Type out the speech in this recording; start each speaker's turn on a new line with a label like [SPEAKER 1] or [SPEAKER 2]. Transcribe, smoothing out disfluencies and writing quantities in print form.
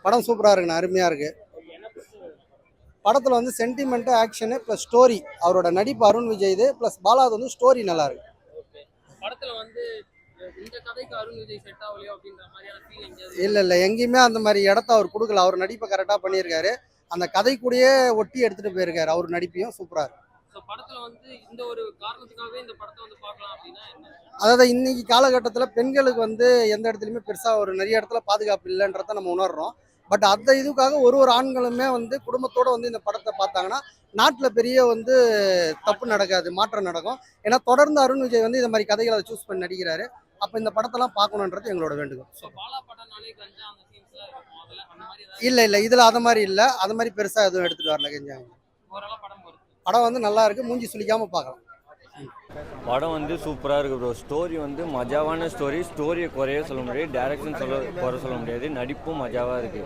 [SPEAKER 1] படம் சூப்பராக இருக்குண்ணா, அருமையாக இருக்குது. படத்தில் வந்து சென்டிமெண்ட்டு, ஆக்ஷனு ப்ளஸ் ஸ்டோரி, அவரோட நடிப்பு அருண் விஜய் இது ப்ளஸ் பாலாது வந்து ஸ்டோரி நல்லா இருக்கு.
[SPEAKER 2] படத்துல வந்து இந்த கதைக்கு அருண் விஜய் செட் ஆகலையோ அப்படின்ற மாதிரியான ஃபீலிங்
[SPEAKER 1] இல்லை எங்கேயுமே அந்த மாதிரி இடத்த அவர் கொடுக்கல. அவர் நடிப்பை கரெக்டாக பண்ணியிருக்காரு. அந்த கதை கூடயே ஒட்டி எடுத்துகிட்டு போயிருக்காரு. அவர் நடிப்பையும் சூப்பராக இருக்கு.
[SPEAKER 2] படத்துல வந்து இந்த ஒரு காரணத்துக்காகவே இந்த படத்தை வந்து பார்க்கலாம் அப்படின்னா என்ன?
[SPEAKER 1] அதாவது இன்னைக்கு காலகட்டத்தில் பெண்களுக்கு வந்து எந்த இடத்துலையுமே பெருசாக ஒரு நிறைய இடத்துல பாதுகாப்பு இல்லைன்றத நம்ம உணர்றோம். பட் அந்த இதுக்காக ஒரு ஆண்களுமே வந்து குடும்பத்தோடு வந்து இந்த படத்தை பார்த்தாங்கன்னா நாட்டில் பெரிய வந்து தப்பு நடக்காது, மாற்றம் நடக்கும். ஏன்னா தொடர்ந்து அருண் விஜய் வந்து இந்த மாதிரி கதைகளை சூஸ் பண்ணி நடிக்கிறாரு. அப்போ இந்த படத்தெல்லாம் பார்க்கணுன்றது எங்களோட வேண்டுகோள். இல்லை இதில் அது மாதிரி இல்லை, அது மாதிரி பெருசாக எதுவும் எடுத்துகிட்டு வரல. கெஞ்சாங்க படம் வந்து நல்லா இருக்கு, மூஞ்சி சுளிக்காமல் பார்க்கலாம்.
[SPEAKER 3] படம் வந்து சூப்பராக இருக்குது ப்ரோ. ஸ்டோரி வந்து மஜாவான ஸ்டோரியை குறைய சொல்ல முடியாது, டைரக்ஷன் குறை சொல்ல முடியாது, நடிப்பும் மஜாவாக இருக்குது.